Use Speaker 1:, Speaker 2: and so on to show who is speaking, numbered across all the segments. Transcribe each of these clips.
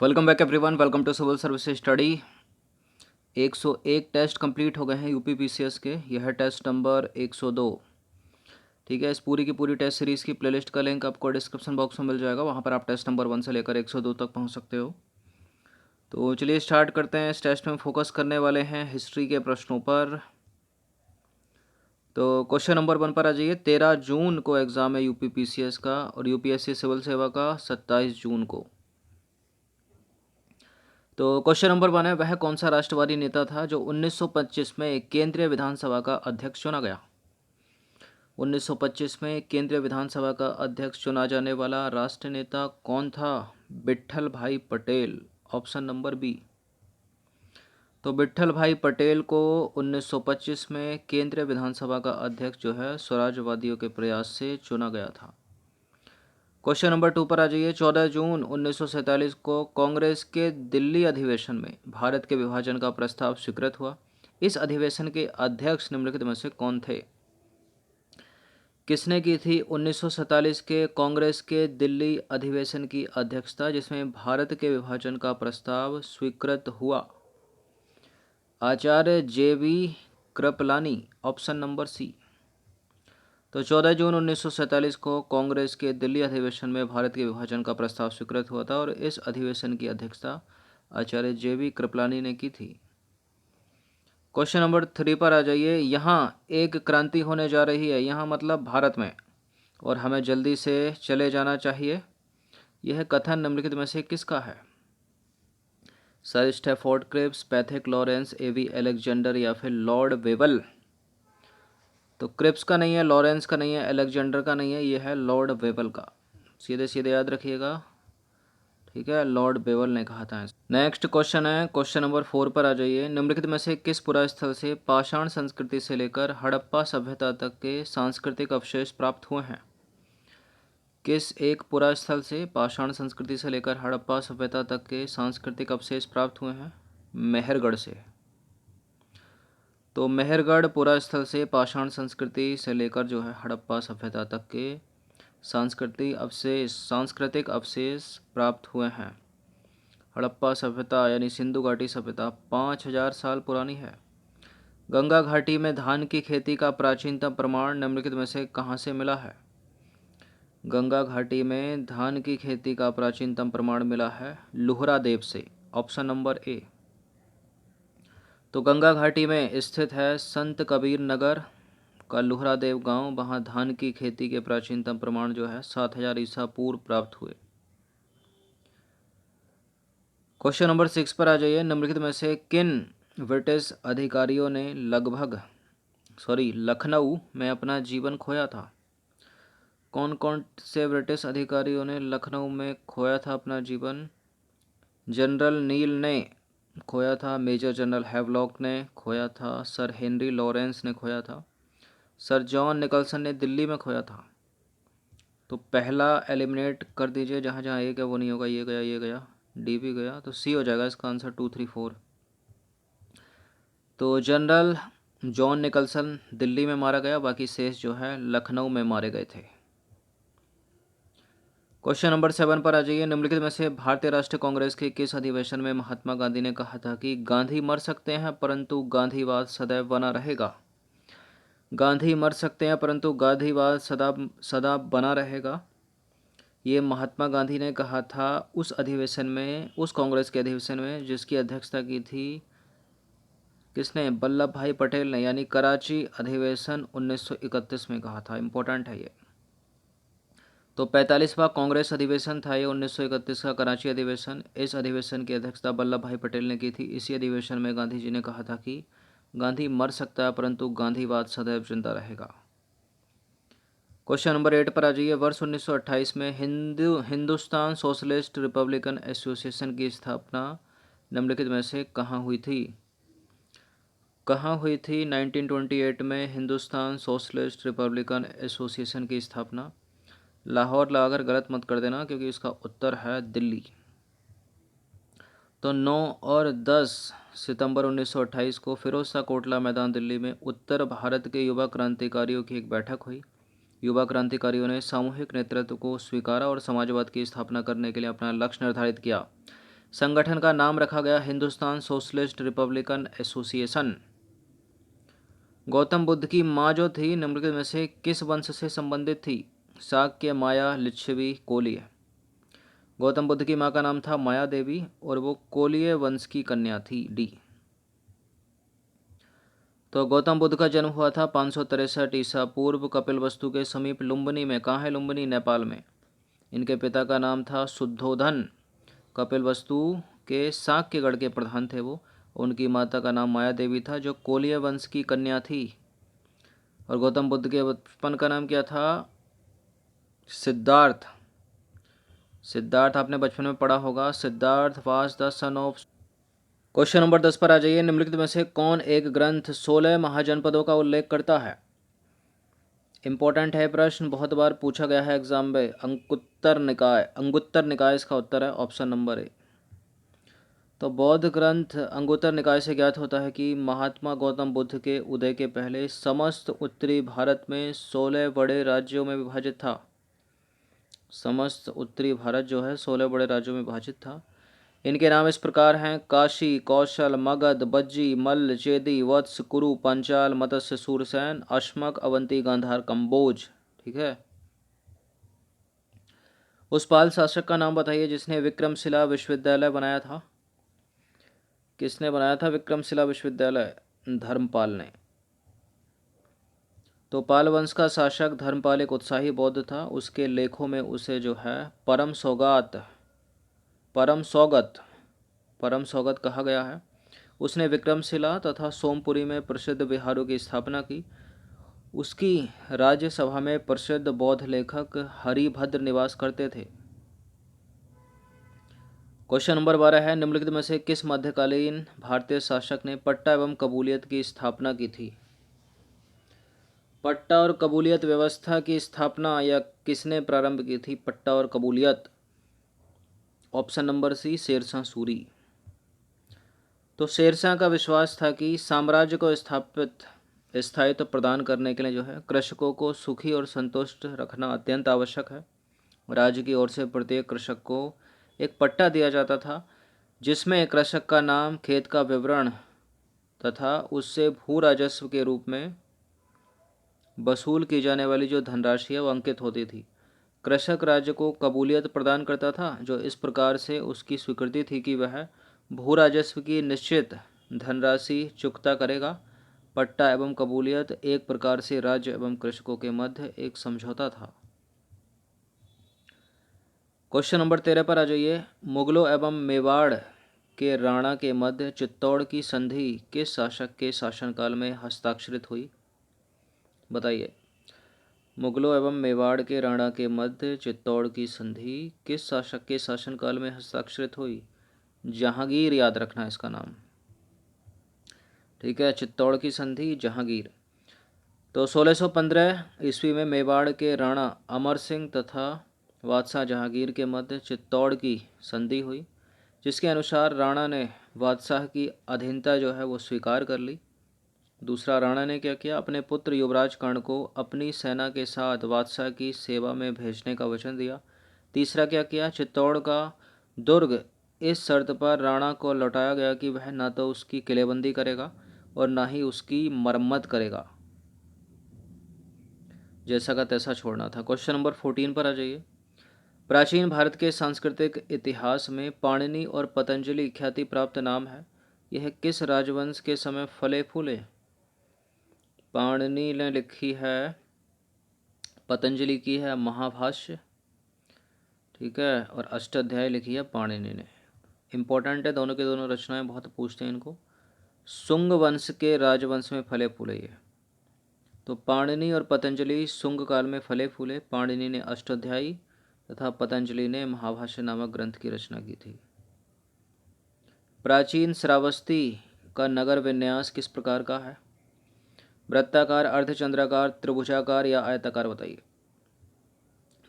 Speaker 1: Welcome back everyone, welcome to civil service study. 101 test complete हो गए हैं UP PCS के। यह है टेस्ट नंबर 102। ठीक है, इस पूरी की पूरी टेस्ट सीरीज़ की प्लेलिस्ट का लिंक आपको डिस्क्रिप्शन बॉक्स में मिल जाएगा। वहाँ पर आप टेस्ट नंबर 1 से लेकर 102 तक पहुँच सकते हो। तो चलिए स्टार्ट करते हैं। इस टेस्ट में फोकस करने वाले हैं हिस्ट्री के प्रश्नों पर। तो क्वेश्चन नंबर 1 पर आ जाइए। 13 जून को एग्ज़ाम है यूपी पीसीएस का और यूपीएससी सिविल सेवा का 27 जून को। तो क्वेश्चन नंबर 1 है, वह कौन सा राष्ट्रवादी नेता था जो 1925 में केंद्रीय विधानसभा का अध्यक्ष चुना गया। 1925 में केंद्रीय विधानसभा का अध्यक्ष चुना जाने वाला राष्ट्र नेता कौन था? विट्ठल भाई पटेल, ऑप्शन नंबर बी। तो विट्ठल भाई पटेल को 1925 में केंद्रीय विधानसभा का अध्यक्ष जो है स्वराजवादियों के प्रयास से चुना गया था। क्वेश्चन नंबर 2 पर आ जाइए। 14 जून 1947 को कांग्रेस के दिल्ली अधिवेशन में भारत के विभाजन का प्रस्ताव स्वीकृत हुआ। इस अधिवेशन के अध्यक्ष निम्नलिखित में से कौन थे? किसने की थी 1947 के कांग्रेस के दिल्ली अधिवेशन की अध्यक्षता जिसमें भारत के विभाजन का प्रस्ताव स्वीकृत हुआ? आचार्य जेबी कृपलानी, ऑप्शन नंबर सी। तो 14 जून 1947 को कांग्रेस के दिल्ली अधिवेशन में भारत के विभाजन का प्रस्ताव स्वीकृत हुआ था और इस अधिवेशन की अध्यक्षता आचार्य जेबी कृपलानी ने की थी। क्वेश्चन नंबर 3 पर आ जाइए। यहाँ एक क्रांति होने जा रही है, यहाँ मतलब भारत में, और हमें जल्दी से चले जाना चाहिए। यह कथन निम्नलिखित में से किसका है? Sir Stafford Cripps, Pethick Lawrence, A V Alexander या फिर लॉर्ड वेबल? तो क्रिप्स का नहीं है, लॉरेंस का नहीं है, अलेक्जेंडर का नहीं है, ये है लॉर्ड वेबल का। सीधे सीधे याद रखिएगा। ठीक है, लॉर्ड वेबल ने कहा था। नेक्स्ट क्वेश्चन है, क्वेश्चन नंबर 4 पर आ जाइए। निम्नलिखित में से किस पुरास्थल से पाषाण संस्कृति से लेकर हड़प्पा सभ्यता तक के सांस्कृतिक अवशेष प्राप्त हुए हैं? किस एक पुरास्थल से पाषाण संस्कृति से लेकर हड़प्पा सभ्यता तक के सांस्कृतिक अवशेष प्राप्त हुए हैं? मेहरगढ़ से। तो मेहरगढ़ पुरास्थल से पाषाण संस्कृति से लेकर जो है हड़प्पा सभ्यता तक के सांस्कृतिक अवशेष प्राप्त हुए हैं। हड़प्पा सभ्यता यानी सिंधु घाटी सभ्यता 5000 साल पुरानी है। गंगा घाटी में धान की खेती का प्राचीनतम प्रमाण निम्नलिखित में से कहाँ से मिला है? गंगा घाटी में धान की खेती का प्राचीनतम प्रमाण मिला है लुहरा देव से, ऑप्शन नंबर ए। तो गंगा घाटी में स्थित है संत कबीर नगर का लुहरा देव गांव, वहां धान की खेती के प्राचीनतम प्रमाण जो है 7000 ईसा पूर्व प्राप्त हुए। क्वेश्चन नंबर 6 पर आ जाइए। निम्नलिखित में से किन ब्रिटिश अधिकारियों ने लखनऊ में अपना जीवन खोया था? कौन कौन से ब्रिटिश अधिकारियों ने लखनऊ में खोया था अपना जीवन? जनरल नील ने खोया था, मेजर जनरल हैवलॉक ने खोया था, सर हेनरी लॉरेंस ने खोया था, सर जॉन निकलसन ने दिल्ली में खोया था। तो पहला एलिमिनेट कर दीजिए, जहाँ जहाँ एक है वो नहीं होगा, ये गया, ये गया, डी भी गया, तो सी हो जाएगा इसका आंसर 2, 3, 4। तो जनरल जॉन निकलसन दिल्ली में मारा गया, बाकी शेष जो है लखनऊ में मारे गए थे। क्वेश्चन नंबर 7 पर आ जाइए। निम्नलिखित में से भारतीय राष्ट्रीय कांग्रेस के किस अधिवेशन में महात्मा गांधी ने कहा था कि गांधी मर सकते हैं परंतु गांधीवाद सदैव बना रहेगा? गांधी मर सकते हैं परंतु गांधीवाद सदा सदा बना रहेगा, ये महात्मा गांधी ने कहा था उस अधिवेशन में, उस कांग्रेस के अधिवेशन में जिसकी अध्यक्षता की थी किसने? वल्लभ भाई पटेल ने, यानी कराची अधिवेशन 1931 में कहा था। इम्पोर्टेंट है ये। तो 45वां कांग्रेस अधिवेशन था ये 1931 का कराची अधिवेशन। इस अधिवेशन की अध्यक्षता वल्लभ भाई पटेल ने की थी। इसी अधिवेशन में गांधी जी ने कहा था कि गांधी मर सकता है परंतु गांधीवाद सदैव जिंदा रहेगा। क्वेश्चन नंबर 8 पर आ जाइए। वर्ष 1928 में हिंदुस्तान सोशलिस्ट रिपब्लिकन एसोसिएशन की स्थापना निम्नलिखित में से कहाँ हुई थी? कहाँ हुई थी 1928 में हिंदुस्तान सोशलिस्ट रिपब्लिकन एसोसिएशन की स्थापना? लाहौर लगाकर गलत मत कर देना क्योंकि इसका उत्तर है दिल्ली। तो 9 और 10 सितंबर 1928 को फिरोज शाह कोटला मैदान दिल्ली में उत्तर भारत के युवा क्रांतिकारियों की एक बैठक हुई। युवा क्रांतिकारियों ने सामूहिक नेतृत्व को स्वीकारा और समाजवाद की स्थापना करने के लिए अपना लक्ष्य निर्धारित किया। संगठन का नाम रखा गया Hindustan socialist Republican association. Gautam Buddha की माँ जो थी निम्नलिखित में से किस वंश से संबंधित थी? शाक्य, माया, लिच्छवी, कोलीय। गौतम बुद्ध की माँ का नाम था माया देवी और वो कोलीय वंश की कन्या थी, डी। तो गौतम बुद्ध का जन्म हुआ था 563 ईसा पूर्व कपिलवस्तु के समीप लुम्बिनी में। कहाँ है लुम्बिनी? नेपाल में। इनके पिता का नाम था शुद्धोधन। कपिलवस्तु के शाक्यगढ़ के प्रधान थे वो। उनकी माता का नाम माया देवी था जो कोलीय वंश की कन्या थी। और गौतम बुद्ध के बचपन का नाम क्या था? सिद्धार्थ। सिद्धार्थ आपने बचपन में पढ़ा होगा। Siddharth was the son of. Question number 10 पर आ जाइए। निम्नलिखित में से कौन एक ग्रंथ 16 महाजनपदों का उल्लेख करता है? इंपॉर्टेंट है प्रश्न, बहुत बार पूछा गया है एग्जाम में। अंगुत्तर निकाय, अंगुत्तर निकाय इसका उत्तर है, ऑप्शन नंबर ए। तो बौद्ध ग्रंथ अंगुत्तर निकाय से ज्ञात होता है कि महात्मा गौतम बुद्ध के उदय के पहले समस्त उत्तरी भारत में 16 बड़े राज्यों में विभाजित था। समस्त उत्तरी भारत जो है 16 बड़े राज्यों में विभाजित था। इनके नाम इस प्रकार हैं: काशी, कौशल, मगध, बज्जी, मल्ल, चेदी, वत्स, कुरु, पांचाल, मत्स्य, सूरसेन, अश्मक, अवंती, गांधार, कंबोज। ठीक है। उस पाल शासक का नाम बताइए जिसने विक्रमशिला विश्वविद्यालय बनाया था। किसने बनाया था विक्रमशिला विश्वविद्यालय? धर्मपाल ने। तो पाल वंश का शासक धर्मपाल एक उत्साही बौद्ध था। उसके लेखों में उसे जो है परम सौगत कहा गया है। उसने विक्रमशिला तथा सोमपुरी में प्रसिद्ध विहारों की स्थापना की। उसकी राज्यसभा में प्रसिद्ध बौद्ध लेखक हरिभद्र निवास करते थे। क्वेश्चन नंबर 12 है। निम्नलिखित में से किस मध्यकालीन भारतीय शासक ने पट्टा एवं कबूलियत की स्थापना की थी? पट्टा और कबूलियत व्यवस्था की स्थापना या किसने प्रारंभ की थी? पट्टा और कबूलियत, option number C, Sher Shah. तो शेरशाह का विश्वास था कि साम्राज्य को स्थायित्व प्रदान करने के लिए जो है कृषकों को सुखी और संतुष्ट रखना अत्यंत आवश्यक है। राज्य की ओर से प्रत्येक कृषक को एक पट्टा दिया जाता था जिसमें कृषक का नाम, खेत का विवरण तथा उससे भू राजस्व के रूप में वसूल की जाने वाली जो धनराशि है वो अंकित होती थी। कृषक राज्य को कबूलियत प्रदान करता था जो इस प्रकार से उसकी स्वीकृति थी कि वह भू राजस्व की निश्चित धनराशि चुकता करेगा। पट्टा एवं कबूलियत एक प्रकार से राज्य एवं कृषकों के मध्य एक समझौता था। क्वेश्चन नंबर 13 पर आ जाइए। मुगलों एवं मेवाड़ के राणा के मध्य चित्तौड़ की संधि किस शासक के शासनकाल में हस्ताक्षरित हुई? बताइए। मुगलों एवं मेवाड़ के राणा के मध्य चित्तौड़ की संधि किस शासक के शासनकाल में हस्ताक्षरित हुई? जहांगीर, याद रखना इसका नाम। ठीक है, चित्तौड़ की संधि जहांगीर। तो 1615 ईस्वी में मेवाड़ के राणा अमर सिंह तथा बादशाह जहांगीर के मध्य चित्तौड़ की संधि हुई, जिसके अनुसार राणा ने बादशाह की अधीनता जो है वो स्वीकार कर ली। दूसरा, राणा ने क्या किया? अपने पुत्र युवराज कर्ण को अपनी सेना के साथ बादशाह की सेवा में भेजने का वचन दिया। तीसरा क्या किया? चित्तौड़ का दुर्ग इस शर्त पर राणा को लौटाया गया कि वह न तो उसकी किलेबंदी करेगा और न ही उसकी मरम्मत करेगा, जैसा का तैसा छोड़ना था। क्वेश्चन नंबर 14 पर आ जाइए। प्राचीन भारत के सांस्कृतिक इतिहास में पाणिनि और पतंजलि ख्याति प्राप्त नाम है। यह किस राजवंश के समय फले फूले? पाणिनि ने लिखी है, पतंजलि की है महाभाष्य, ठीक है, और अष्टाध्यायी लिखी है पाणिनि ने। इंपॉर्टेंट है, दोनों के दोनों रचनाएं बहुत पूछते हैं इनको। शुंग वंश के राजवंश में फले फूले ये। तो पाणिनि और पतंजलि शुंग काल में फले फूले। पाणिनि ने अष्टाध्यायी तथा पतंजलि ने महाभाष्य नामक ग्रंथ की रचना की थी। प्राचीन श्रावस्ती का नगर विन्यास किस प्रकार का है? वृत्ताकार, अर्धचंद्राकार, त्रिभुजाकार या आयताकार? बताइए।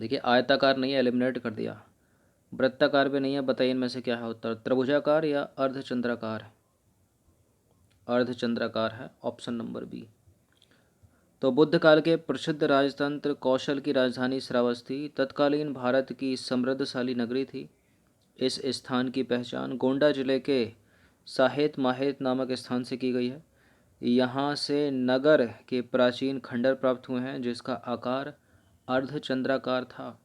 Speaker 1: देखिए, आयताकार नहीं है, एलिमिनेट कर दिया। वृत्ताकार भी नहीं है, बताइए इनमें से क्या है उत्तर? त्रिभुजाकार या अर्धचंद्राकार? अर्धचंद्राकार है, ऑप्शन नंबर बी। तो बुद्ध काल के प्रसिद्ध राजतंत्र कौशल की राजधानी श्रावस्ती तत्कालीन भारत की समृद्धशाली नगरी थी। इस स्थान की पहचान गोंडा जिले के साहेत माहेत नामक स्थान से की गई है। यहाँ से नगर के प्राचीन खंडर प्राप्त हुए हैं जिसका आकार अर्धचंद्राकार था।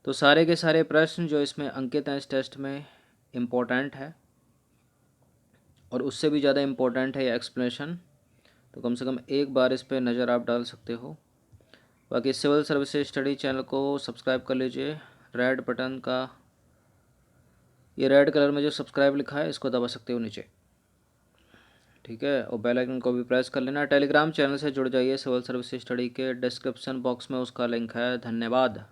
Speaker 1: तो सारे के सारे प्रश्न जो इसमें अंकित हैं इस टेस्ट में इम्पोर्टेंट है और उससे भी ज़्यादा इम्पोर्टेंट है ये एक्सप्लेनेशन। तो कम से कम एक बार इस पर नज़र आप डाल सकते हो। बाकी सिविल सर्विसेज स्टडी चैनल को सब्सक्राइब कर लीजिए। रेड बटन का ये रेड कलर में जो सब्सक्राइब लिखा है इसको दबा सकते हो नीचे, ठीक है। और बेल आइकन को भी प्रेस कर लेना। टेलीग्राम चैनल से जुड़ जाइए सिविल सर्विसेज स्टडी के, डिस्क्रिप्शन बॉक्स में उसका लिंक है। धन्यवाद।